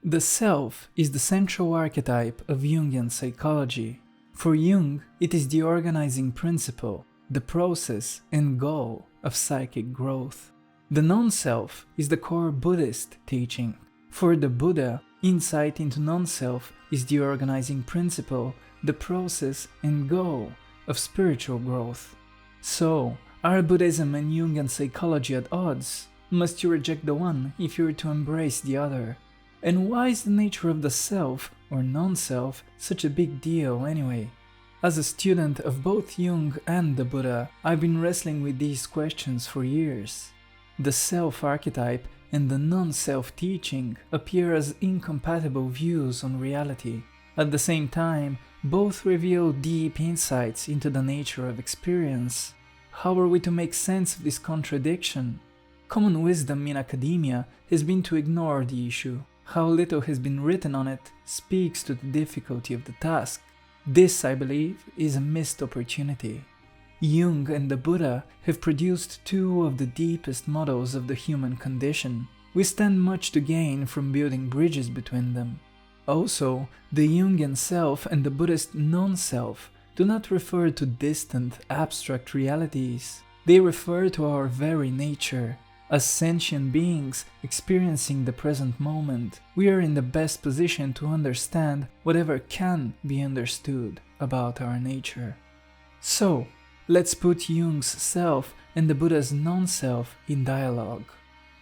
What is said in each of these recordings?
The self is the central archetype of Jungian psychology. For Jung, it is the organizing principle, the process and goal of psychic growth. The non-self is the core Buddhist teaching. For the Buddha, insight into non-self is the organizing principle, the process and goal of spiritual growth. So, are Buddhism and Jungian psychology at odds? Must you reject the one if you are to embrace the other? And why is the nature of the self or non-self such a big deal anyway? As a student of both Jung and the Buddha, I've been wrestling with these questions for years. The self archetype and the non-self teaching appear as incompatible views on reality. At the same time, both reveal deep insights into the nature of experience. How are we to make sense of this contradiction? Common wisdom in academia has been to ignore the issue. How little has been written on it speaks to the difficulty of the task. This, I believe, is a missed opportunity. Jung and the Buddha have produced two of the deepest models of the human condition. We stand much to gain from building bridges between them. Also, the Jungian self and the Buddhist non-self do not refer to distant, abstract realities. They refer to our very nature. As sentient beings experiencing the present moment, we are in the best position to understand whatever can be understood about our nature. So, let's put Jung's self and the Buddha's non-self in dialogue.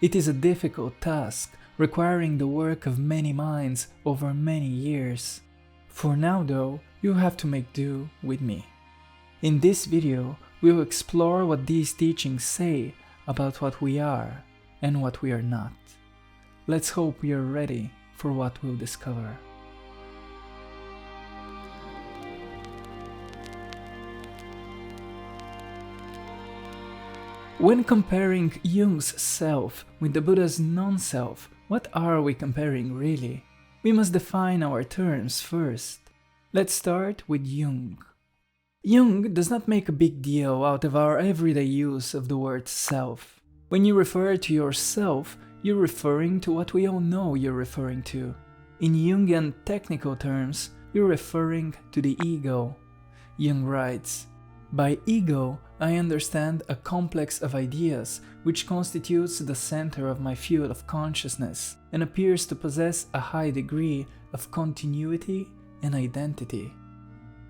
It is a difficult task, requiring the work of many minds over many years. For now though, you have to make do with me. In this video, we will explore what these teachings say about what we are and what we are not. Let's hope we are ready for what we'll discover. When comparing Jung's self with the Buddha's non-self, what are we comparing really? We must define our terms first. Let's start with Jung. Jung does not make a big deal out of our everyday use of the word self. When you refer to yourself, you're referring to what we all know you're referring to. In Jungian technical terms, you're referring to the ego. Jung writes, "By ego, I understand a complex of ideas which constitutes the center of my field of consciousness and appears to possess a high degree of continuity and identity."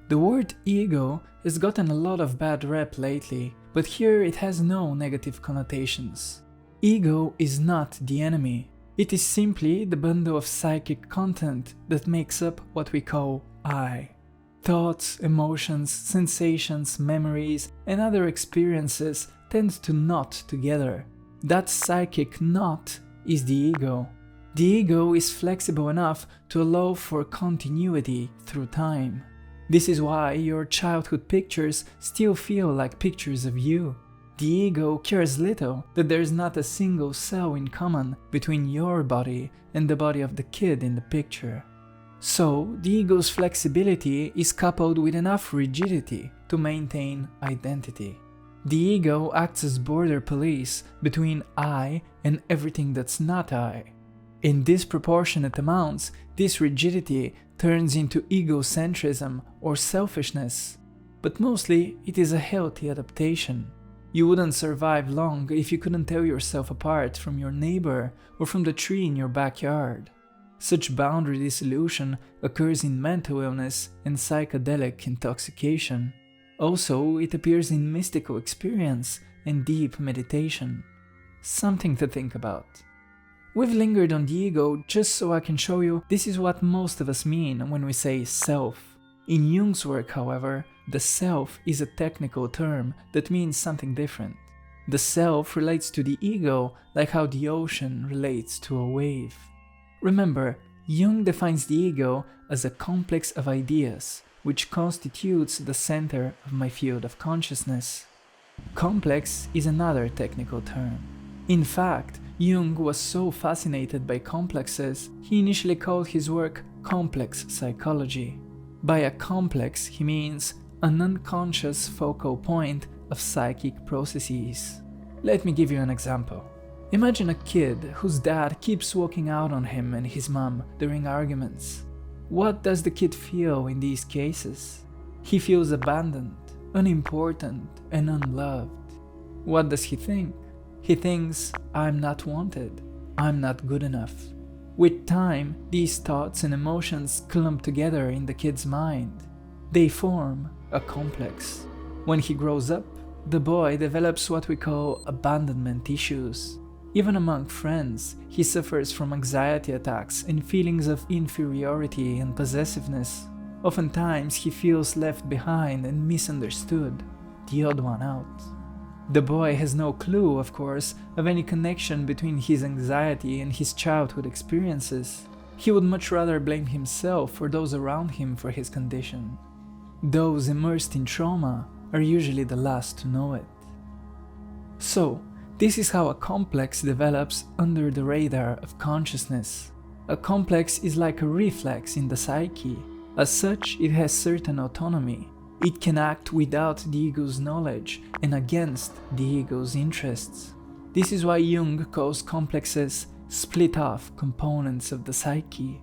The word ego has gotten a lot of bad rep lately, but here it has no negative connotations. Ego is not the enemy. It is simply the bundle of psychic content that makes up what we call I. Thoughts, emotions, sensations, memories, and other experiences tend to knot together. That psychic knot is the ego. The ego is flexible enough to allow for continuity through time. This is why your childhood pictures still feel like pictures of you. The ego cares little that there is not a single cell in common between your body and the body of the kid in the picture. So, the ego's flexibility is coupled with enough rigidity to maintain identity. The ego acts as border police between I and everything that's not I. In disproportionate amounts, this rigidity turns into egocentrism or selfishness, but mostly it is a healthy adaptation. You wouldn't survive long if you couldn't tell yourself apart from your neighbor or from the tree in your backyard. Such boundary dissolution occurs in mental illness and psychedelic intoxication. Also, it appears in mystical experience and deep meditation. Something to think about. We've lingered on the ego just so I can show you this is what most of us mean when we say self. In Jung's work, however, the self is a technical term that means something different. The self relates to the ego like how the ocean relates to a wave. Remember, Jung defines the ego as a complex of ideas, which constitutes the center of my field of consciousness. Complex is another technical term. In fact, Jung was so fascinated by complexes, he initially called his work complex psychology. By a complex, he means an unconscious focal point of psychic processes. Let me give you an example. Imagine a kid whose dad keeps walking out on him and his mom during arguments. What does the kid feel in these cases? He feels abandoned, unimportant, and unloved. What does he think? He thinks, I'm not wanted, I'm not good enough. With time, these thoughts and emotions clump together in the kid's mind. They form a complex. When he grows up, the boy develops what we call abandonment issues. Even among friends, he suffers from anxiety attacks and feelings of inferiority and possessiveness. Oftentimes, he feels left behind and misunderstood, the odd one out. The boy has no clue, of course, of any connection between his anxiety and his childhood experiences. He would much rather blame himself or those around him for his condition. Those immersed in trauma are usually the last to know it. So, this is how a complex develops under the radar of consciousness. A complex is like a reflex in the psyche. As such, it has certain autonomy. It can act without the ego's knowledge and against the ego's interests. This is why Jung calls complexes split-off components of the psyche.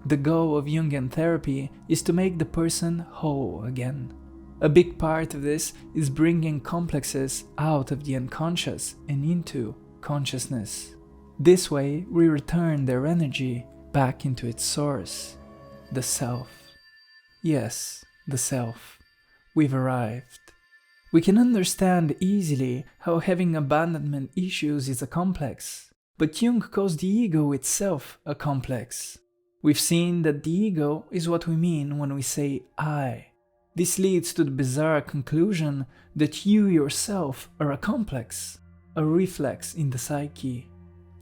The goal of Jungian therapy is to make the person whole again. A big part of this is bringing complexes out of the unconscious and into consciousness. This way, we return their energy back into its source, the self. Yes, the self. We've arrived. We can understand easily how having abandonment issues is a complex, but Jung calls the ego itself a complex. We've seen that the ego is what we mean when we say I. This leads to the bizarre conclusion that you yourself are a complex, a reflex in the psyche.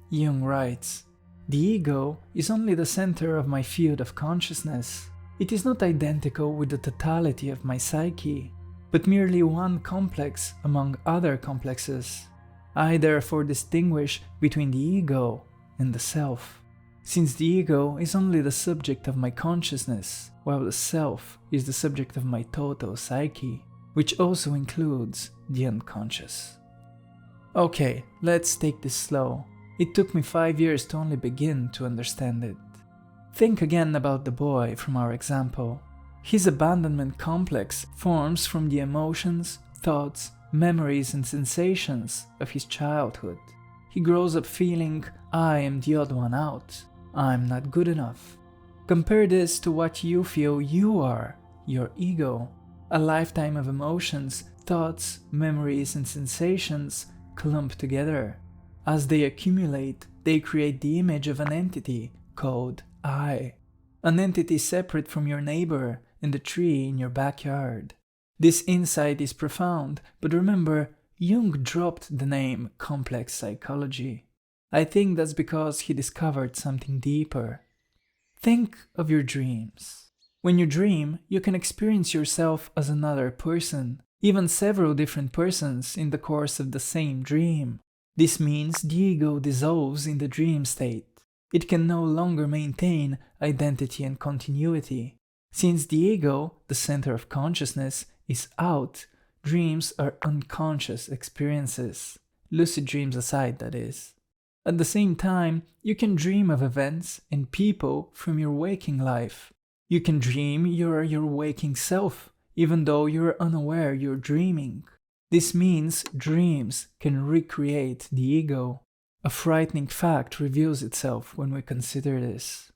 Jung writes, "The ego is only the center of my field of consciousness. It is not identical with the totality of my psyche, but merely one complex among other complexes. I therefore distinguish between the ego and the self, since the ego is only the subject of my consciousness, while the self is the subject of my total psyche, which also includes the unconscious." Okay, let's take this slow. It took me 5 years to only begin to understand it. Think again about the boy from our example. His abandonment complex forms from the emotions, thoughts, memories and sensations of his childhood. He grows up feeling, I am the odd one out, I'm not good enough. Compare this to what you feel you are, your ego. A lifetime of emotions, thoughts, memories and sensations clump together. As they accumulate, they create the image of an entity called I. An entity separate from your neighbor and the tree in your backyard. This insight is profound, but remember, Jung dropped the name complex psychology. I think that's because he discovered something deeper. Think of your dreams. When you dream, you can experience yourself as another person, even several different persons in the course of the same dream. This means the ego dissolves in the dream state. It can no longer maintain identity and continuity. Since the ego, the center of consciousness, is out, dreams are unconscious experiences. Lucid dreams aside, that is. At the same time, you can dream of events and people from your waking life. You can dream you're your waking self, even though you're unaware you're dreaming. This means dreams can recreate the ego. A frightening fact reveals itself when we consider this.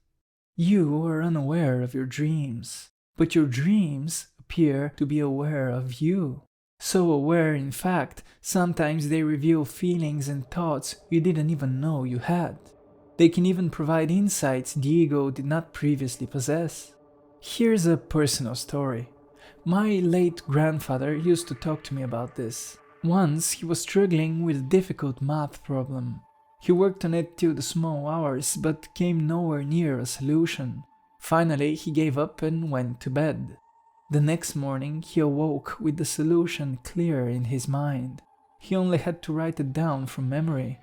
You are unaware of your dreams, but your dreams appear to be aware of you. So aware, in fact, sometimes they reveal feelings and thoughts you didn't even know you had. They can even provide insights the ego did not previously possess. Here's a personal story. My late grandfather used to talk to me about this. Once he was struggling with a difficult math problem. He worked on it till the small hours, but came nowhere near a solution. Finally, he gave up and went to bed. The next morning, he awoke with the solution clear in his mind. He only had to write it down from memory.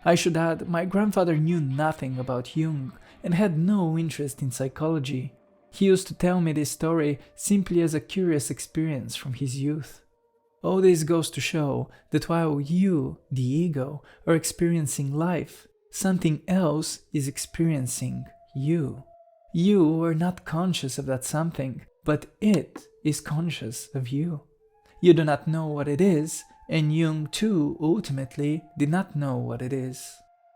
I should add, my grandfather knew nothing about Jung and had no interest in psychology. He used to tell me this story simply as a curious experience from his youth. All this goes to show that while you, the ego, are experiencing life, something else is experiencing you. You are not conscious of that something, but it is conscious of you. You do not know what it is, and Jung too ultimately did not know what it is.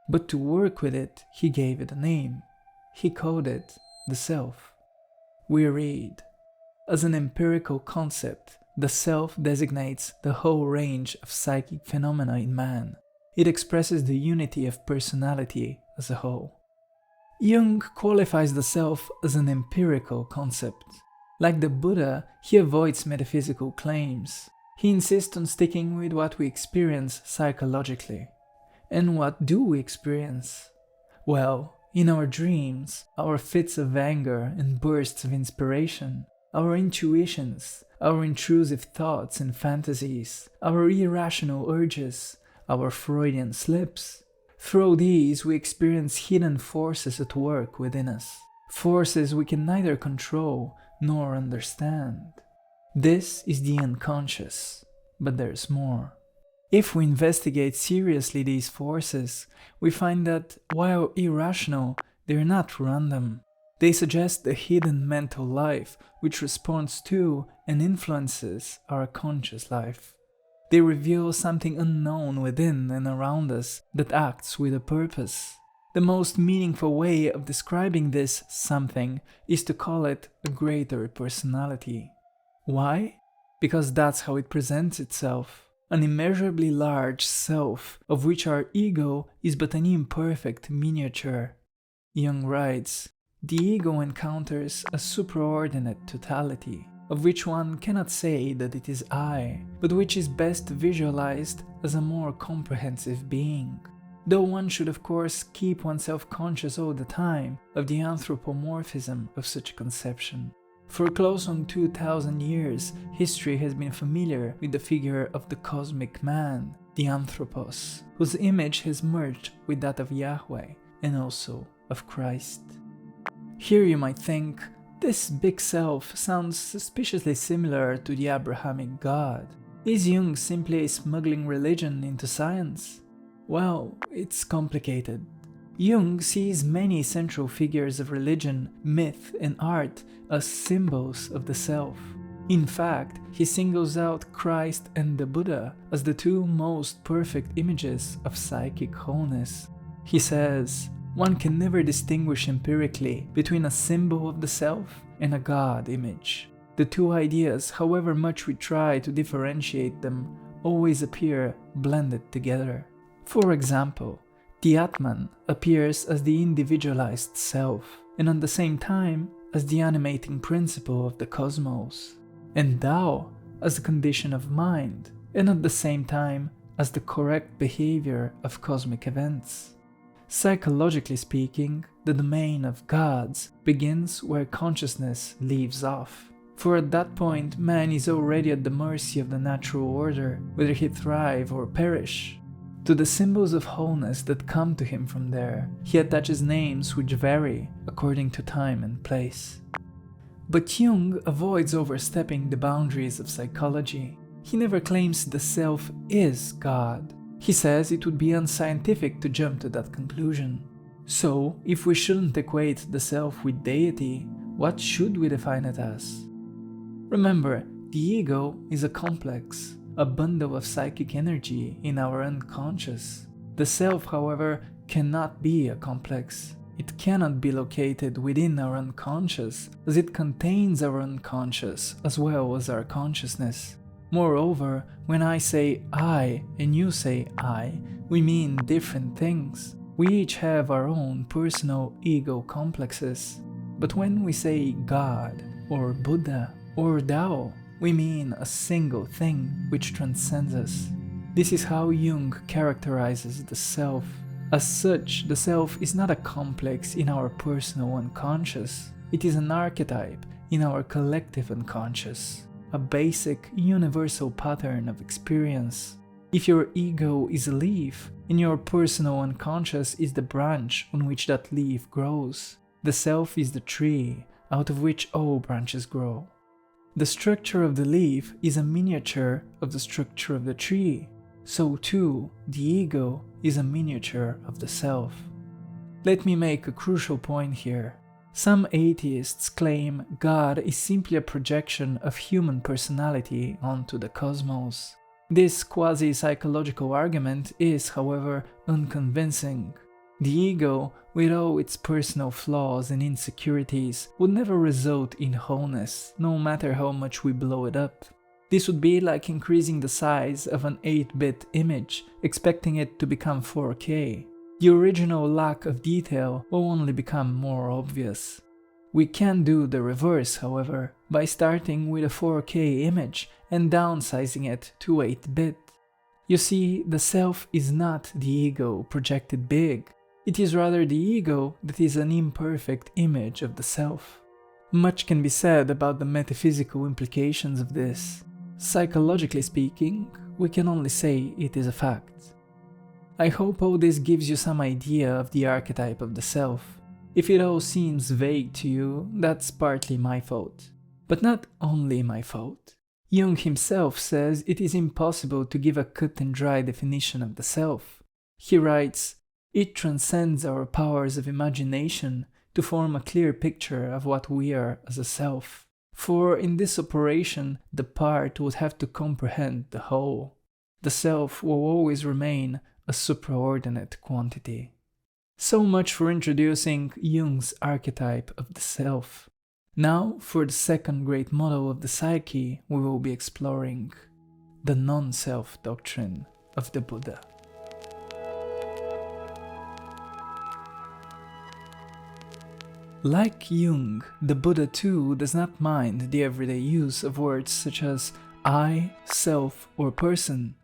But to work with it, he gave it a name. He called it the self. We read, as an empirical concept, the self designates the whole range of psychic phenomena in man. It expresses the unity of personality as a whole. Jung qualifies the self as an empirical concept. Like the Buddha, he avoids metaphysical claims. He insists on sticking with what we experience psychologically. And what do we experience? Well, in our dreams, our fits of anger and bursts of inspiration, our intuitions, our intrusive thoughts and fantasies, our irrational urges, our Freudian slips. Through these, we experience hidden forces at work within us, forces we can neither control nor understand. This is the unconscious, but there's more. If we investigate seriously these forces, we find that, while irrational, they're not random. They suggest a hidden mental life which responds to and influences our conscious life. They reveal something unknown within and around us that acts with a purpose. The most meaningful way of describing this something is to call it a greater personality. Why? Because that's how it presents itself. An immeasurably large self, of which our ego is but an imperfect miniature. Jung writes, the ego encounters a supraordinate totality, of which one cannot say that it is I, but which is best visualized as a more comprehensive being. Though one should of course keep oneself conscious all the time of the anthropomorphism of such a conception. For close on 2000 years, history has been familiar with the figure of the cosmic man, the anthropos, whose image has merged with that of Yahweh and also of Christ. Here you might think, this big self sounds suspiciously similar to the Abrahamic God. Is Jung simply smuggling religion into science? Well, it's complicated. Jung sees many central figures of religion, myth, and art as symbols of the self. In fact, he singles out Christ and the Buddha as the two most perfect images of psychic wholeness. He says, one can never distinguish empirically between a symbol of the self and a God image. The two ideas, however much we try to differentiate them, always appear blended together. For example, the Atman appears as the individualized self, and at the same time as the animating principle of the cosmos, and Tao as a condition of mind, and at the same time as the correct behavior of cosmic events. Psychologically speaking, the domain of gods begins where consciousness leaves off, for at that point man is already at the mercy of the natural order, whether he thrive or perish. To the symbols of wholeness that come to him from there, he attaches names which vary according to time and place. But Jung avoids overstepping the boundaries of psychology. He never claims the self is God. He says it would be unscientific to jump to that conclusion. So, if we shouldn't equate the self with deity, what should we define it as? Remember, the ego is a complex, a bundle of psychic energy in our unconscious. The self, however, cannot be a complex. It cannot be located within our unconscious, as it contains our unconscious as well as our consciousness. Moreover, when I say I and you say I, we mean different things. We each have our own personal ego complexes. But when we say God, or Buddha, or Tao, we mean a single thing which transcends us. This is how Jung characterizes the self. As such, the self is not a complex in our personal unconscious. It is an archetype in our collective unconscious, a basic, universal pattern of experience. If your ego is a leaf, and your personal unconscious is the branch on which that leaf grows, the self is the tree out of which all branches grow. The structure of the leaf is a miniature of the structure of the tree. So too, the ego is a miniature of the self. Let me make a crucial point here. Some atheists claim God is simply a projection of human personality onto the cosmos. This quasi-psychological argument is, however, unconvincing. The ego, with all its personal flaws and insecurities, would never result in wholeness, no matter how much we blow it up. This would be like increasing the size of an 8-bit image, expecting it to become 4K. The original lack of detail will only become more obvious. We can do the reverse, however, by starting with a 4K image and downsizing it to 8-bit. You see, the self is not the ego projected big. It is rather the ego that is an imperfect image of the self. Much can be said about the metaphysical implications of this. Psychologically speaking, we can only say it is a fact. I hope all this gives you some idea of the archetype of the self. If it all seems vague to you, that's partly my fault. But not only my fault. Jung himself says it is impossible to give a cut and dry definition of the self. He writes, "It transcends our powers of imagination to form a clear picture of what we are as a self. For in this operation, the part would have to comprehend the whole. The self will always remain a supraordinate quantity." So much for introducing Jung's archetype of the self. Now for the second great model of the psyche we will be exploring, the non-self doctrine of the Buddha. Like Jung, the Buddha too does not mind the everyday use of words such as I, self, or person.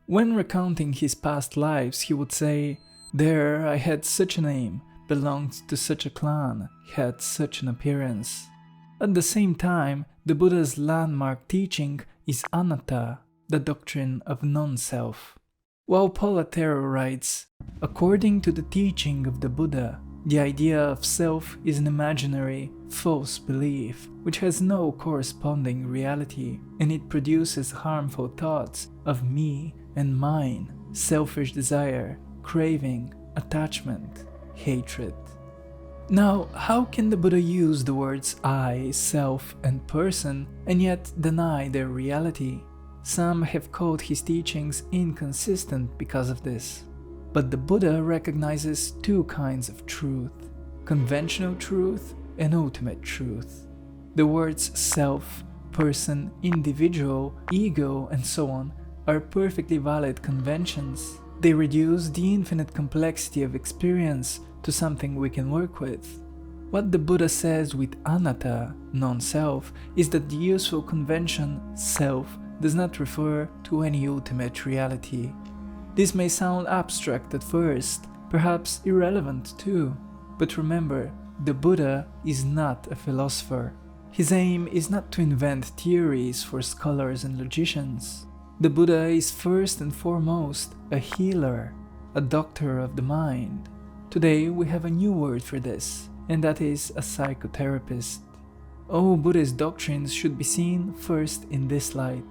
When recounting his past lives, he would say, "There I had such a name, belonged to such a clan, had such an appearance." At the same time, the Buddha's landmark teaching is anatta, the doctrine of non-self. Walpula Thero writes, "According to the teaching of the Buddha, the idea of self is an imaginary, false belief, which has no corresponding reality, and it produces harmful thoughts of me and mine, selfish desire, craving, attachment, hatred." Now, how can the Buddha use the words I, self, and person, and yet deny their reality? Some have called his teachings inconsistent because of this. But the Buddha recognizes two kinds of truth: conventional truth and ultimate truth. The words self, person, individual, ego, and so on are perfectly valid conventions. They reduce the infinite complexity of experience to something we can work with. What the Buddha says with anatta, non-self, is that the useful convention self does not refer to any ultimate reality. This may sound abstract at first, perhaps irrelevant too, but remember, the Buddha is not a philosopher. His aim is not to invent theories for scholars and logicians. The Buddha is first and foremost a healer, a doctor of the mind. Today we have a new word for this, and that is a psychotherapist. All Buddhist doctrines should be seen first in this light.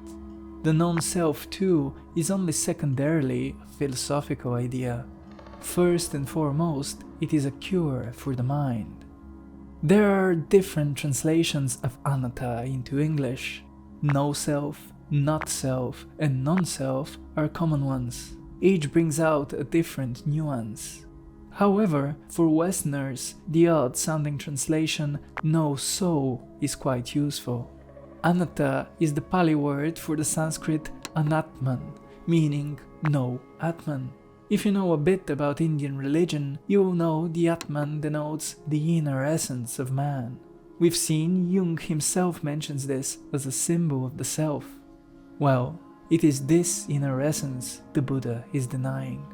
The non-self too is only secondarily a philosophical idea. First and foremost, it is a cure for the mind. There are different translations of anatta into English. No self, not self, and non-self are common ones. Each brings out a different nuance. However, for Westerners, the odd-sounding translation no soul is quite useful. Anatta is the Pali word for the Sanskrit anatman, meaning no Atman. If you know a bit about Indian religion, you will know the Atman denotes the inner essence of man. We've seen Jung himself mentions this as a symbol of the self. Well, it is this inner essence the Buddha is denying.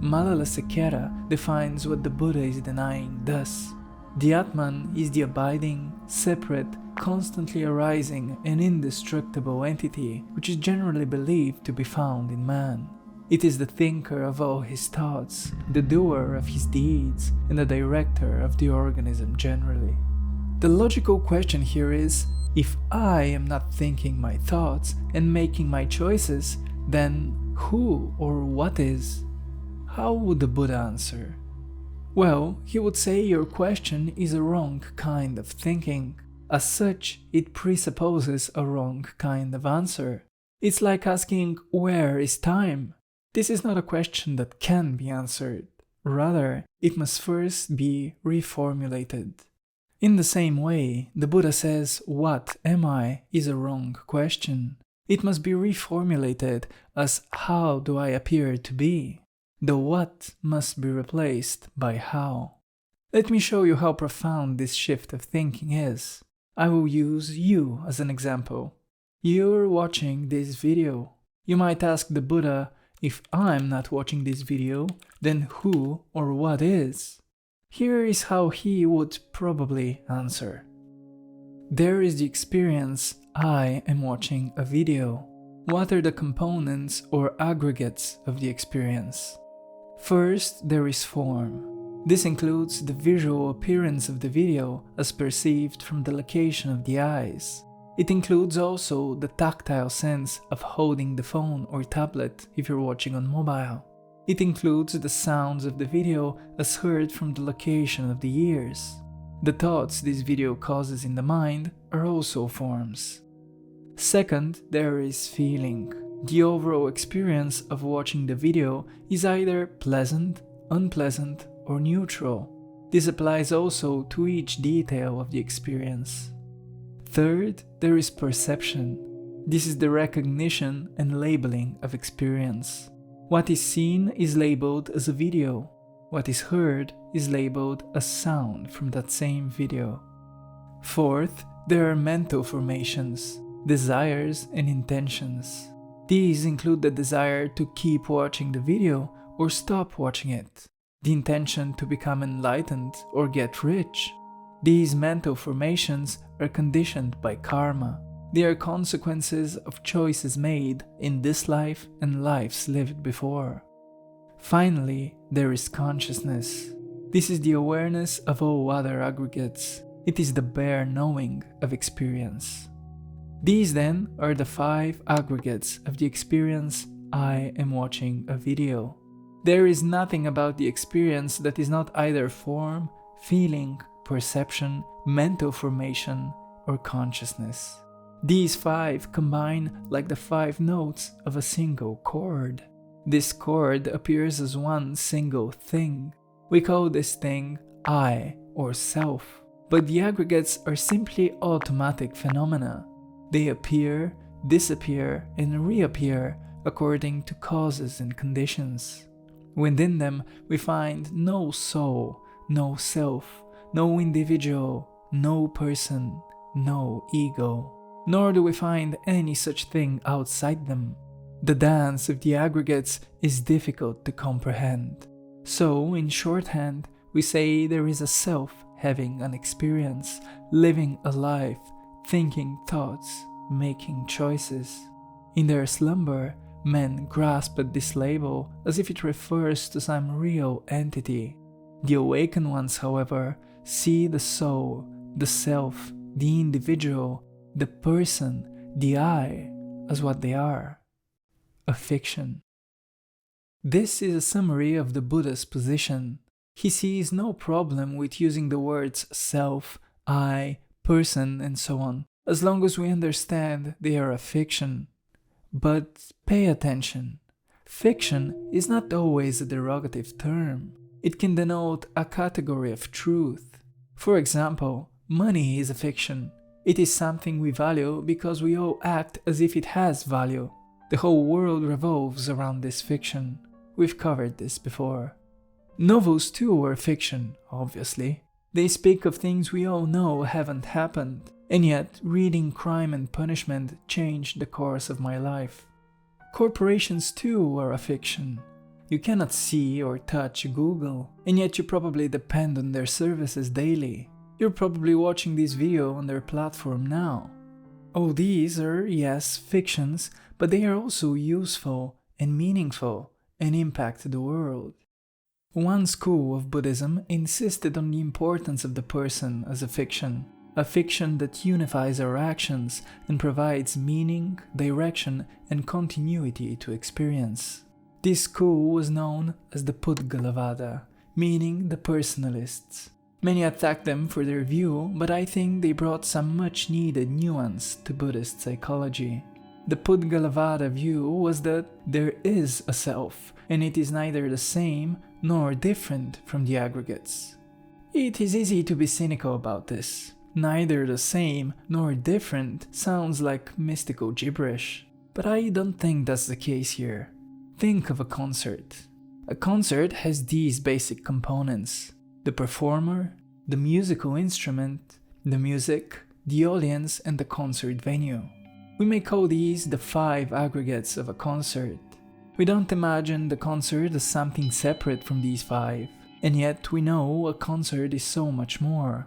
Malala Sekera defines what the Buddha is denying thus: the Atman is the abiding, separate, constantly arising and indestructible entity which is generally believed to be found in man. It is the thinker of all his thoughts, the doer of his deeds, and the director of the organism generally. The logical question here is, If I am not thinking my thoughts and making my choices, then who or what is? How would the Buddha answer? Well, he would say your question is a wrong kind of thinking. As such, it presupposes a wrong kind of answer. It's like asking, where is time? This is not a question that can be answered. Rather, it must first be reformulated. In the same way, the Buddha says, what am I is a wrong question. It must be reformulated as how do I appear to be? The what must be replaced by how. Let me show you how profound this shift of thinking is. I will use you as an example. You're watching this video. You might ask the Buddha, if I'm not watching this video, then who or what is? Here is how he would probably answer. There is the experience, I am watching a video. What are the components or aggregates of the experience? First, there is form. This includes the visual appearance of the video as perceived from the location of the eyes. It includes also the tactile sense of holding the phone or tablet if you're watching on mobile. It includes the sounds of the video as heard from the location of the ears. The thoughts this video causes in the mind are also forms. Second, there is feeling. The overall experience of watching the video is either pleasant, unpleasant, or neutral. This applies also to each detail of the experience. Third, there is perception. This is the recognition and labeling of experience. What is seen is labeled as a video. What is heard is labeled as sound from that same video. Fourth, there are mental formations, desires and intentions. These include the desire to keep watching the video or stop watching it, the intention to become enlightened or get rich. These mental formations are conditioned by karma. They are consequences of choices made in this life and lives lived before. Finally, there is consciousness. This is the awareness of all other aggregates. It is the bare knowing of experience. These then are the 5 aggregates of the experience I am watching a video. There is nothing about the experience that is not either form, feeling, perception, mental formation, or consciousness. These 5 combine like the 5 notes of a single chord. This chord appears as one single thing. We call this thing I or self, but the aggregates are simply automatic phenomena. They appear, disappear, and reappear according to causes and conditions. Within them, we find no soul, no self, no individual, no person, no ego. Nor do we find any such thing outside them. The dance of the aggregates is difficult to comprehend. So, in shorthand, we say there is a self having an experience, living a life, thinking thoughts, making choices. In their slumber, men grasp at this label as if it refers to some real entity. The awakened ones, however, see the soul, the self, the individual, the person, the I, as what they are: a fiction. This is a summary of the Buddha's position. He sees no problem with using the words self, I, person, and so on, as long as we understand they are a fiction. But pay attention. Fiction is not always a derogative term. It can denote a category of truth. For example, money is a fiction. It is something we value because we all act as if it has value. The whole world revolves around this fiction. We've covered this before. Novels too are fiction, obviously. They speak of things we all know haven't happened, and yet reading Crime and Punishment changed the course of my life. Corporations too are a fiction. You cannot see or touch Google, and yet you probably depend on their services daily. You're probably watching this video on their platform now. All these are, yes, fictions, but they are also useful and meaningful and impact the world. One school of Buddhism insisted on the importance of the person as a fiction. a fiction that unifies our actions and provides meaning, direction, and continuity to experience. This school was known as the Pudgalavada, meaning the personalists. Many attacked them for their view, but I think they brought some much needed nuance to Buddhist psychology. The Pudgalavada view was that there is a self, and it is neither the same nor different from the aggregates. It is easy to be cynical about this. Neither the same nor different sounds like mystical gibberish, but I don't think that's the case here. Think of a concert. A concert has these basic components: the performer, the musical instrument, the music, the audience, and the concert venue. We may call these the 5 aggregates of a concert. We don't imagine the concert as something separate from these 5, and yet we know a concert is so much more.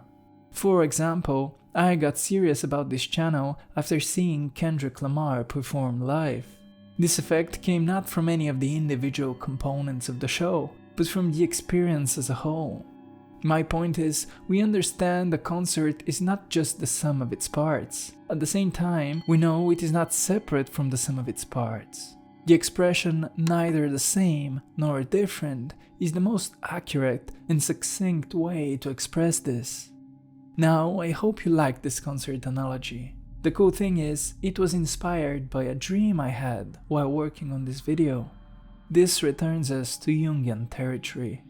For example, I got serious about this channel after seeing Kendrick Lamar perform live. This effect came not from any of the individual components of the show, but from the experience as a whole. My point is, we understand a concert is not just the sum of its parts. At the same time, we know it is not separate from the sum of its parts. The expression neither the same nor different is the most accurate and succinct way to express this. Now, I hope you like this concert analogy. The cool thing is, it was inspired by a dream I had while working on this video. This returns us to Jungian territory.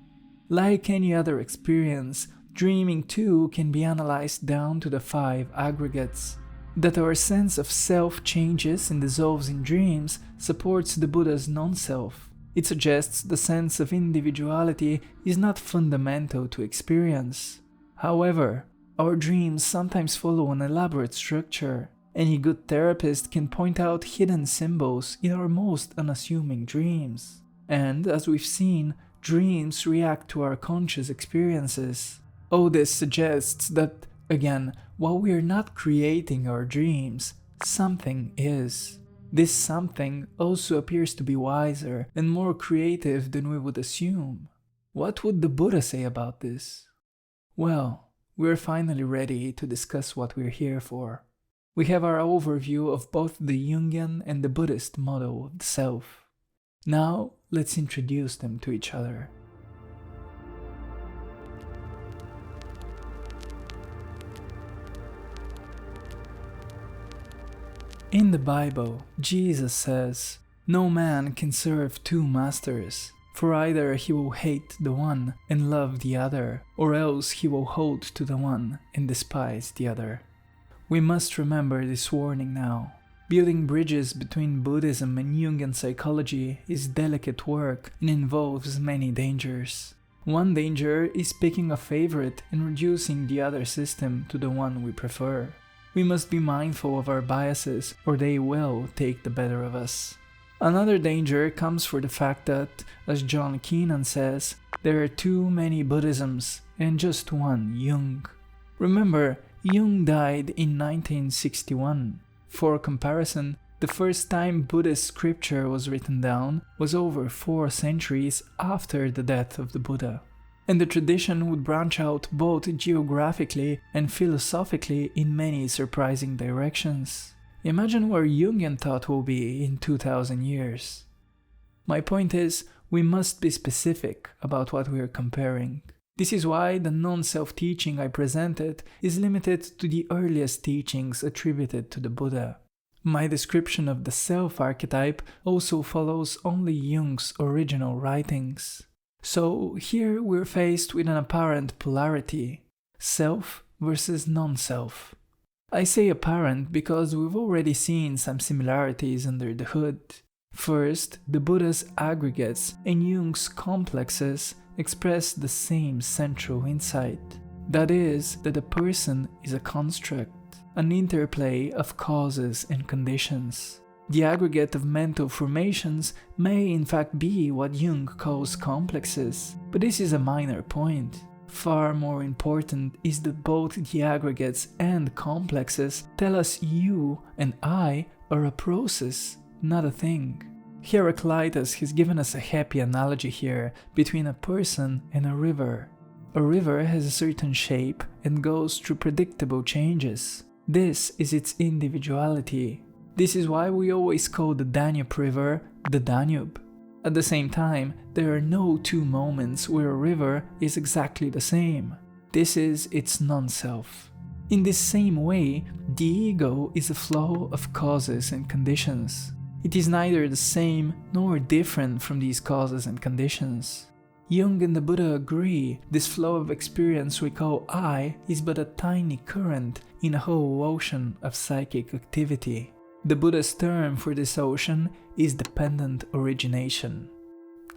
Like any other experience, dreaming too can be analyzed down to the 5 aggregates. That our sense of self changes and dissolves in dreams supports the Buddha's non-self. It suggests the sense of individuality is not fundamental to experience. However, our dreams sometimes follow an elaborate structure. Any good therapist can point out hidden symbols in our most unassuming dreams. And, as we've seen, dreams react to our conscious experiences. All this suggests that, again, while we are not creating our dreams, something is. This something also appears to be wiser and more creative than we would assume. What would the Buddha say about this? Well, we're finally ready to discuss what we're here for. We have our overview of both the Jungian and the Buddhist model of the self. Now, let's introduce them to each other. In the Bible, Jesus says, "No man can serve 2 masters. For either he will hate the one and love the other, or else he will hold to the one and despise the other." We must remember this warning now. Building bridges between Buddhism and Jungian psychology is delicate work and involves many dangers. One danger is picking a favorite and reducing the other system to the one we prefer. We must be mindful of our biases, or they will take the better of us. Another danger comes for the fact that, as John Keenan says, there are too many Buddhisms and just one Jung. Remember, Jung died in 1961. For comparison, the first time Buddhist scripture was written down was over 4 centuries after the death of the Buddha. And the tradition would branch out both geographically and philosophically in many surprising directions. Imagine where Jungian thought will be in 2000 years. My point is, we must be specific about what we are comparing. This is why the non-self teaching I presented is limited to the earliest teachings attributed to the Buddha. My description of the self archetype also follows only Jung's original writings. So here we're faced with an apparent polarity: self versus non-self. I say apparent because we've already seen some similarities under the hood. First, the Buddha's aggregates and Jung's complexes express the same central insight. That is, that a person is a construct, an interplay of causes and conditions. The aggregate of mental formations may in fact be what Jung calls complexes, but this is a minor point. Far more important is that both the aggregates and complexes tell us you and I are a process, not a thing. Heraclitus has given us a happy analogy here between a person and a river. A river has a certain shape and goes through predictable changes. This is its individuality. This is why we always call the Danube River the Danube. At the same time, there are no two moments where a river is exactly the same. This is its non-self. In this same way, the ego is a flow of causes and conditions. It is neither the same nor different from these causes and conditions. Jung and the Buddha agree this flow of experience we call I is but a tiny current in a whole ocean of psychic activity. The Buddha's term for this ocean is dependent origination.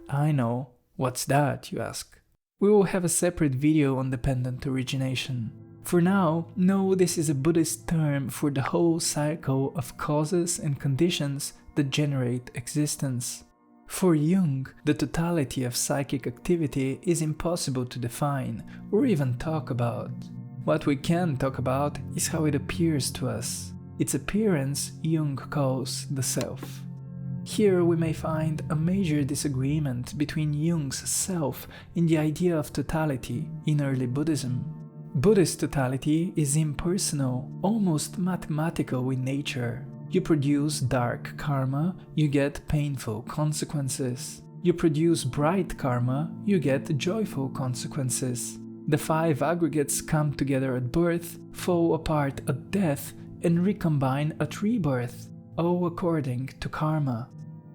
I know, what's that, you ask? We will have a separate video on dependent origination. For now, know this is a Buddhist term for the whole cycle of causes and conditions that generate existence. For Jung, the totality of psychic activity is impossible to define or even talk about. What we can talk about is how it appears to us. Its appearance Jung calls the self. Here we may find a major disagreement between Jung's self and the idea of totality in early Buddhism. Buddhist totality is impersonal, almost mathematical in nature. You produce dark karma, you get painful consequences. You produce bright karma, you get joyful consequences. The 5 aggregates come together at birth, fall apart at death, and recombine at rebirth, all according to karma.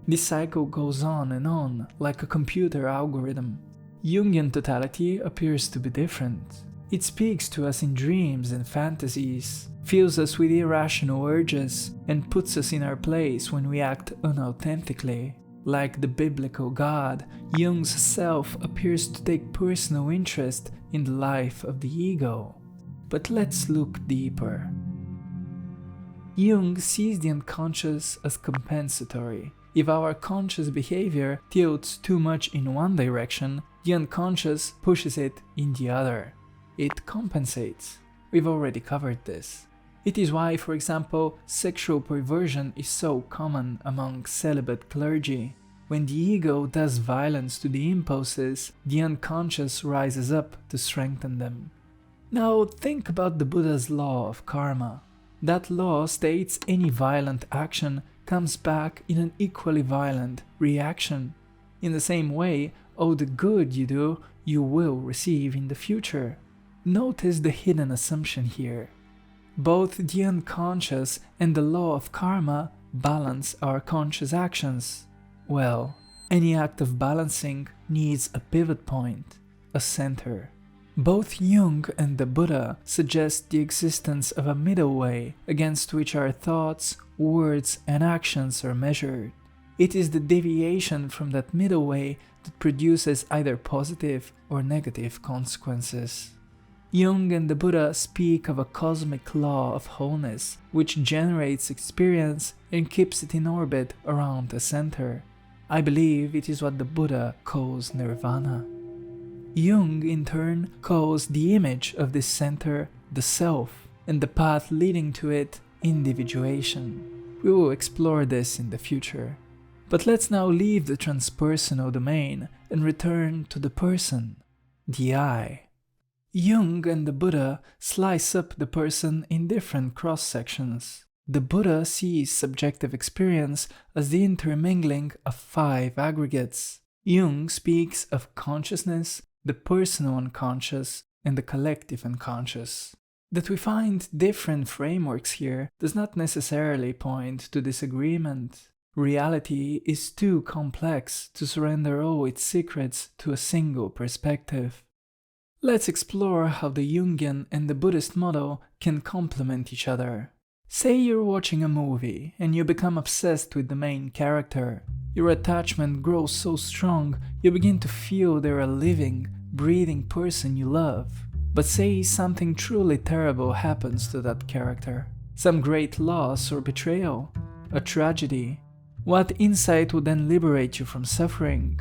This cycle goes on and on, like a computer algorithm. Jungian totality appears to be different. It speaks to us in dreams and fantasies, fills us with irrational urges, and puts us in our place when we act unauthentically. Like the biblical God, Jung's self appears to take personal interest in the life of the ego. But let's look deeper. Jung sees the unconscious as compensatory. If our conscious behavior tilts too much in one direction, the unconscious pushes it in the other. It compensates. We've already covered this. It is why, for example, sexual perversion is so common among celibate clergy. When the ego does violence to the impulses, the unconscious rises up to strengthen them. Now think about the Buddha's law of karma. That law states any violent action comes back in an equally violent reaction. In the same way, all the good you do, you will receive in the future. Notice the hidden assumption here. Both the unconscious and the law of karma balance our conscious actions. Well, any act of balancing needs a pivot point, a center. Both Jung and the Buddha suggest the existence of a middle way against which our thoughts, words, and actions are measured. It is the deviation from that middle way that produces either positive or negative consequences. Jung and the Buddha speak of a cosmic law of wholeness which generates experience and keeps it in orbit around a center. I believe it is what the Buddha calls nirvana. Jung, in turn, calls the image of this center the self, and the path leading to it individuation. We will explore this in the future. But let's now leave the transpersonal domain and return to the person, the I. Jung and the Buddha slice up the person in different cross-sections. The Buddha sees subjective experience as the intermingling of 5 aggregates. Jung speaks of consciousness, the personal unconscious, and the collective unconscious. That we find different frameworks here does not necessarily point to disagreement. Reality is too complex to surrender all its secrets to a single perspective. Let's explore how the Jungian and the Buddhist model can complement each other. Say you're watching a movie and you become obsessed with the main character. Your attachment grows so strong you begin to feel they're a living, breathing person you love. But say something truly terrible happens to that character. Some great loss or betrayal. A tragedy. What insight would then liberate you from suffering?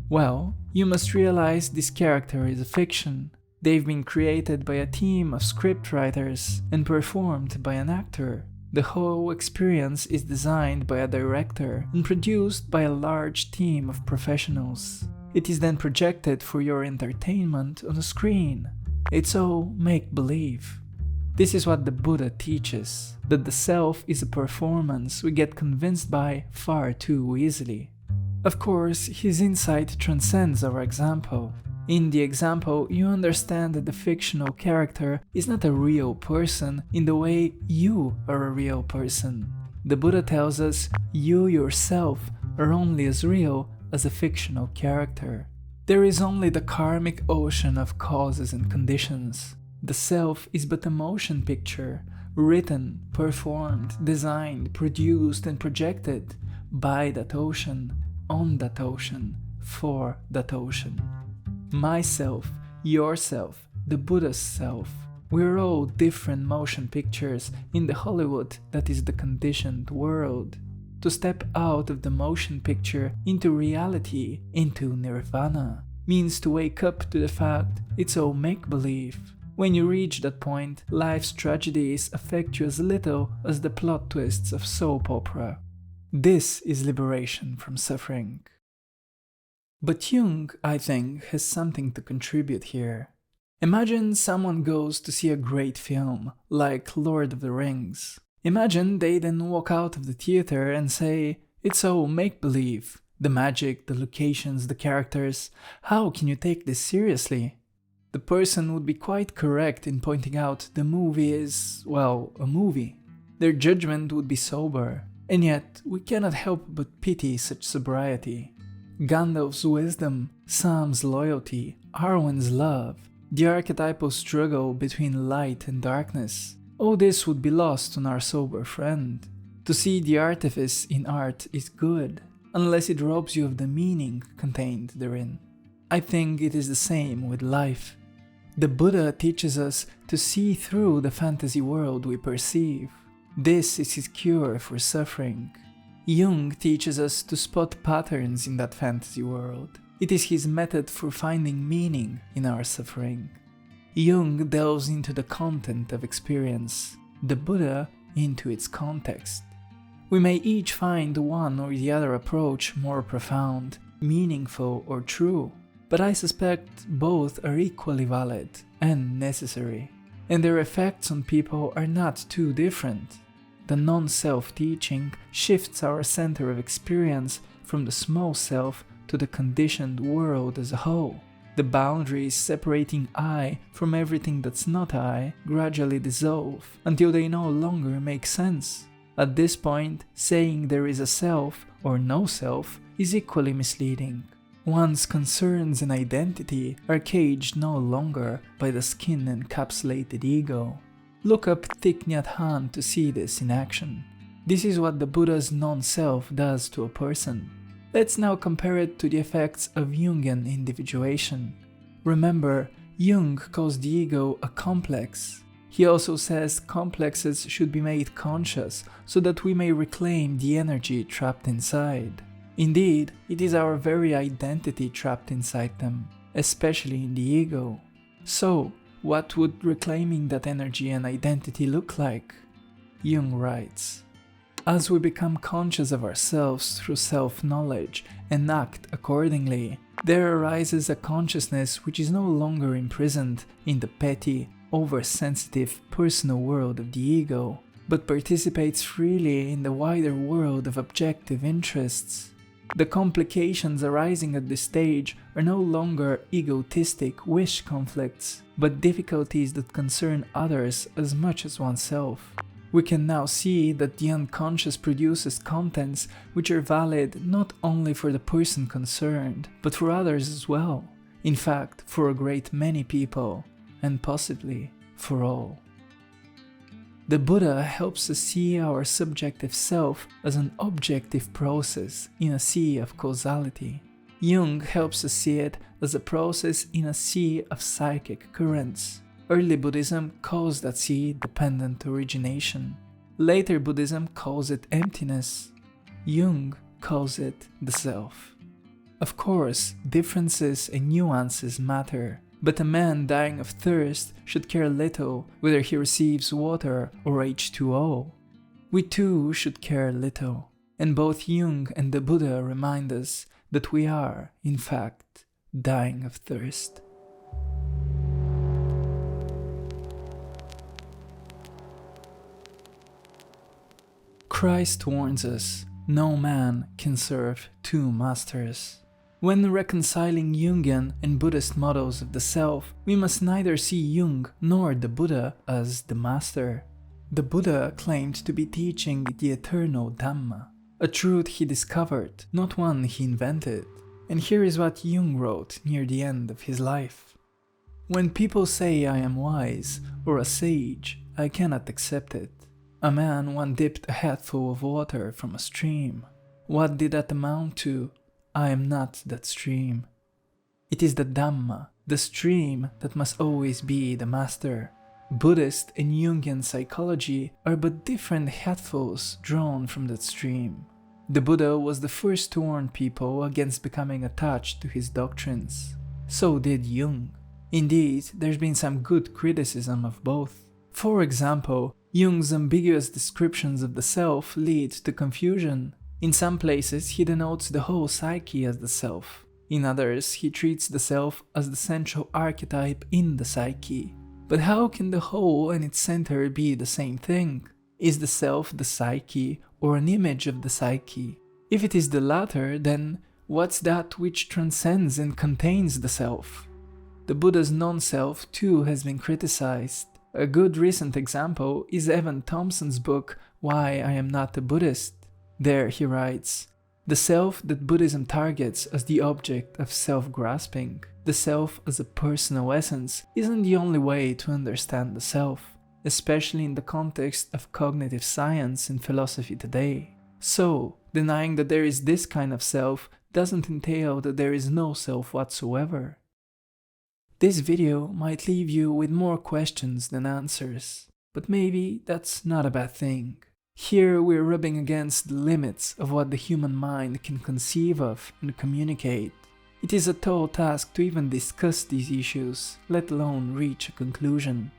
Well, you must realize this character is a fiction. They've been created by a team of scriptwriters and performed by an actor. The whole experience is designed by a director and produced by a large team of professionals. It is then projected for your entertainment on a screen. It's all make-believe. This is what the Buddha teaches, that the self is a performance we get convinced by far too easily. Of course, his insight transcends our example. In the example, you understand that the fictional character is not a real person in the way you are a real person. The Buddha tells us you yourself are only as real as a fictional character. There is only the karmic ocean of causes and conditions. The self is but a motion picture, written, performed, designed, produced and projected by that ocean, on that ocean, for that ocean. Myself, yourself, the Buddha's self. We're all different motion pictures in the Hollywood that is the conditioned world. To step out of the motion picture into reality, into nirvana, means to wake up to the fact it's all make-believe. When you reach that point, life's tragedies affect you as little as the plot twists of soap opera. This is liberation from suffering. But Jung, I think, has something to contribute here. Imagine someone goes to see a great film, like Lord of the Rings. Imagine they then walk out of the theater and say, it's all make-believe. The magic, the locations, the characters. How can you take this seriously? The person would be quite correct in pointing out the movie is, well, a movie. Their judgment would be sober, and yet we cannot help but pity such sobriety. Gandalf's wisdom, Sam's loyalty, Arwen's love, the archetypal struggle between light and darkness, all this would be lost on our sober friend. To see the artifice in art is good, unless it robs you of the meaning contained therein. I think it is the same with life. The Buddha teaches us to see through the fantasy world we perceive. This is his cure for suffering. Jung teaches us to spot patterns in that fantasy world. It is his method for finding meaning in our suffering. Jung delves into the content of experience, the Buddha into its context. We may each find one or the other approach more profound, meaningful or true, but I suspect both are equally valid and necessary, and their effects on people are not too different. The non-self teaching shifts our center of experience from the small self to the conditioned world as a whole. The boundaries separating I from everything that's not I gradually dissolve until they no longer make sense. At this point, saying there is a self or no self is equally misleading. One's concerns and identity are caged no longer by the skin-encapsulated ego. Look up Thich Nhat to see this in action. This is what the Buddha's non-self does to a person. Let's now compare it to the effects of Jungian individuation. Remember, Jung calls the ego a complex. He also says complexes should be made conscious so that we may reclaim the energy trapped inside. Indeed, it is our very identity trapped inside them, especially in the ego. So, what would reclaiming that energy and identity look like? Jung writes, as we become conscious of ourselves through self-knowledge and act accordingly, there arises a consciousness which is no longer imprisoned in the petty, oversensitive personal world of the ego, but participates freely in the wider world of objective interests. The complications arising at this stage are no longer egotistic wish conflicts, but difficulties that concern others as much as oneself. We can now see that the unconscious produces contents which are valid not only for the person concerned, but for others as well. In fact, for a great many people, and possibly for all. The Buddha helps us see our subjective self as an objective process in a sea of causality. Jung helps us see it as a process in a sea of psychic currents. Early Buddhism calls that sea dependent origination. Later Buddhism calls it emptiness. Jung calls it the self. Of course, differences and nuances matter. But a man dying of thirst should care little whether he receives water or H2O. We too should care little, and both Jung and the Buddha remind us that we are, in fact, dying of thirst. Christ warns us, no man can serve two masters. When reconciling Jungian and Buddhist models of the self, we must neither see Jung nor the Buddha as the master. The Buddha claimed to be teaching the eternal Dhamma, a truth he discovered, not one he invented. And here is what Jung wrote near the end of his life. When people say I am wise or a sage, I cannot accept it. A man once dipped a hatful of water from a stream. What did that amount to? I am not that stream. It is the Dhamma, the stream, that must always be the master. Buddhist and Jungian psychology are but different hatfuls drawn from that stream. The Buddha was the first to warn people against becoming attached to his doctrines. So did Jung. Indeed, there's been some good criticism of both. For example, Jung's ambiguous descriptions of the self lead to confusion. In some places, he denotes the whole psyche as the self. In others, he treats the self as the central archetype in the psyche. But how can the whole and its center be the same thing? Is the self the psyche or an image of the psyche? If it is the latter, then what's that which transcends and contains the self? The Buddha's non-self too has been criticized. A good recent example is Evan Thompson's book, Why I Am Not a Buddhist. There he writes, "The self that Buddhism targets as the object of self-grasping, the self as a personal essence, isn't the only way to understand the self, especially in the context of cognitive science and philosophy today. So, denying that there is this kind of self doesn't entail that there is no self whatsoever." This video might leave you with more questions than answers, but maybe that's not a bad thing. Here we're rubbing against the limits of what the human mind can conceive of and communicate. It is a tall task to even discuss these issues, let alone reach a conclusion.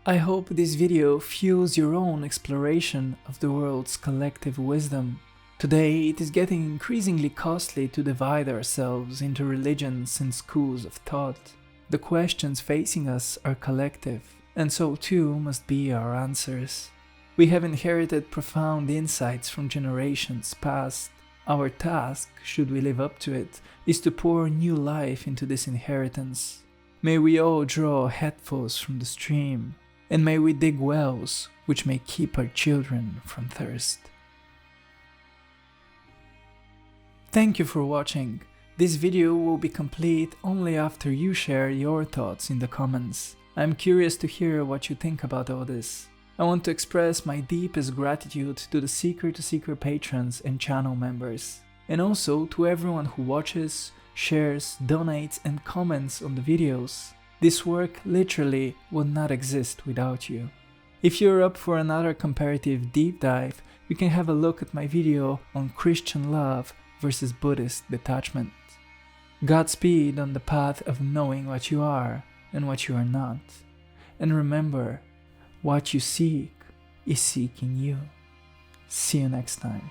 I hope this video fuels your own exploration of the world's collective wisdom. Today it is getting increasingly costly to divide ourselves into religions and schools of thought. The questions facing us are collective, and so too must be our answers. We have inherited profound insights from generations past. Our task, should we live up to it, is to pour new life into this inheritance. May we all draw hatfuls from the stream, and may we dig wells which may keep our children from thirst. Thank you for watching. This video will be complete only after you share your thoughts in the comments. I'm curious to hear what you think about all this. I want to express my deepest gratitude to the Seeker to Seeker patrons and channel members, and also to everyone who watches, shares, donates and comments on the videos. This work literally would not exist without you. If you're up for another comparative deep dive, you can have a look at my video on Christian love versus Buddhist detachment. Godspeed on the path of knowing what you are and what you are not. And remember, what you seek is seeking you. See you next time.